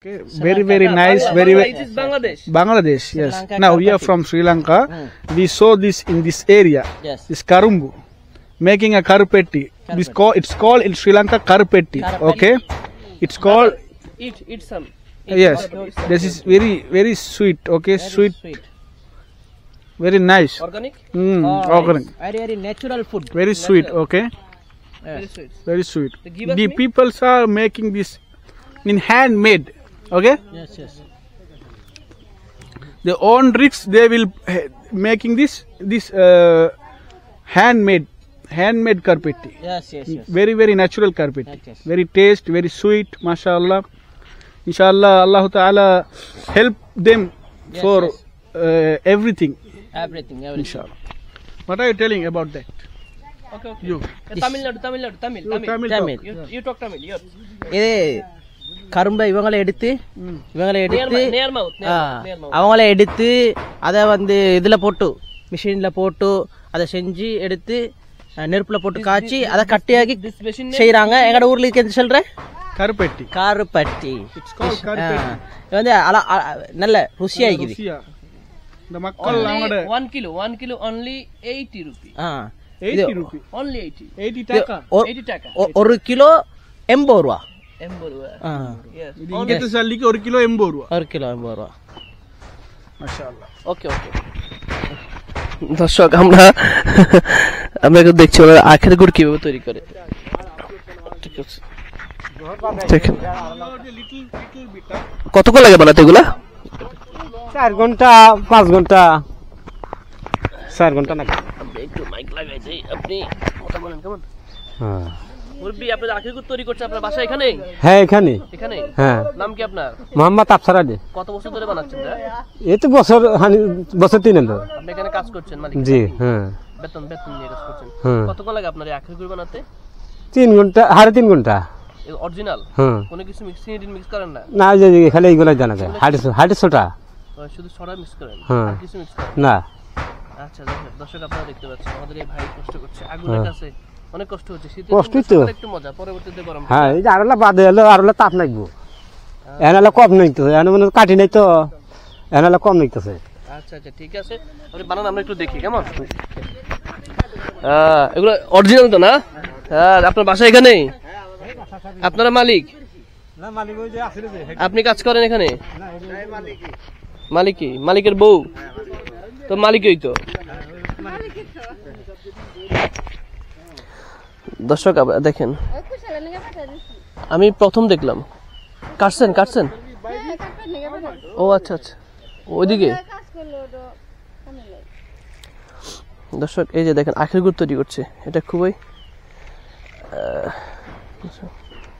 Okay, very nice, very This is Bangladesh. Bangladesh, yes. Lanka Now we are carpet. from Sri Lanka. We saw this in this area. Yes. This karumbu, making a karupeti. It's called in Sri Lanka karupeti. Okay, it's called. Eat some. Yes, this is very sweet. Okay, sweet, very nice. Organic. Organic, Very natural food. very sweet. Okay, Very sweet. very sweet. give us The me? people are making this in handmade. Okay. Yes. The own bricks they will making this handmade carpeti. Yes. Very natural carpeti. Yes. Very taste, very sweet. Mashallah. Inshallah, Allah Ta'ala help them Yes, for yes. everything. Everything. Inshallah. What are you telling about that? Okay. You. Tamil Nadu. Tamil. Tamil. You talk Tamil. Yours. இது கரும்பை இவங்களை எடுத்து Near mouth. அவங்கள எடுத்து அதை வந்து இதுல போட்டு மிஷின்ல போட்டு அதை செஞ்சு எடுத்து நெருப்புல போட்டு காய்ச்சி அதை கட்டியாக்கி This machine name. செய்யறாங்க எங்கட ஊர்ல எது சொல்ற Carpeti. காருப்பட்டி It's called carpeti. இது வந்து நல்ல ருசியா இருக்குது Rusia. The makkal Only avangada 1 kilo only 80 rupees. 80 rupees. Only 80. 80 taka. 80 taka. ஒரு கிலோ 80 ரூபா 80 rupees. Yes. ಇದು ಇಂಗತೆ ಸಲ್ಲಿಗೆ 1 ಕಿಲೋ 80 ರೂಪಾಯಿ. 1 কিলো 80 রুপা মাশাআল্লাহ। Okay. দর্শক আমরা এখন দেখছি ওরা আখের গুড় কিভাবে তৈরি করে। ঠিক আছে। দেখেন কতক্ষণ লাগে বানাতে এগুলা? 4 ঘন্টা 5 ঘন্টা 4 ঘন্টা লাগে। আপনি একটু মাইক লাগাই দেই, আপনি কথা বলেন কেমন? হ্যাঁ মুরব্বি আপনাদের আখের গুড় তৈরি করছে আপনার বাসা এখানেই? হ্যাঁ এখানে হ্যাঁ নাম কি আপনার? মোহাম্মদ আফসার আলী। কত বছর ধরে বানাচ্ছেন? এই তো বছর 3 হলো। আপনি এখানে কাজ করছেন মালিক? জি হ্যাঁ বেতন নিয়ে কাজ করছেন। হ্যাঁ। কতক্ষণ লাগে আপনার এই আখের গুড় বানাতে? 3 ঘন্টা 3.5 ঘন্টা। অরিজিনাল? হ্যাঁ কোনো কিছু মিক্স করেন না? না যে খালি এইগুলো জানা যায় হাড়ি ছোটা। শুধু সরা মিক্স করেন? হ্যাঁ। আর কিছু মিক্স করেন না আচ্ছা দর্শক আপনারা দেখতে পাচ্ছেন আমাদের এই ভাই কষ্ট করছে আগুনের কাছে অনেক কষ্ট হচ্ছে শীতে কষ্টই তো। একটু মজা পরবর্তীতে গরম হ্যাঁ এই যে আরলা বাদে হলো আরলা তাপ লাগবো এনালা কম নাই তো এনে মানে কাটি নাই তো এনালা কম নাইতেছে। আচ্ছা ঠিক আছে আপনি বানান আমরা একটু দেখি কেমন এগুলো অরিজিনাল তো না? হ্যাঁ আপনার বাসা এখানেই? আপনারা মালিক? না মালিক ওই যে আসলে যে আপনি কাজ করেন এখানে? মালিকই মালিকের বউ তো মালিকই তো। দর্শক দেখেন আমি প্রথম দেখলাম কাটছেন ও আচ্ছা ওইদিকে দর্শক এই যে দেখেন আখের গুড় তৈরি করছে এটা খুবই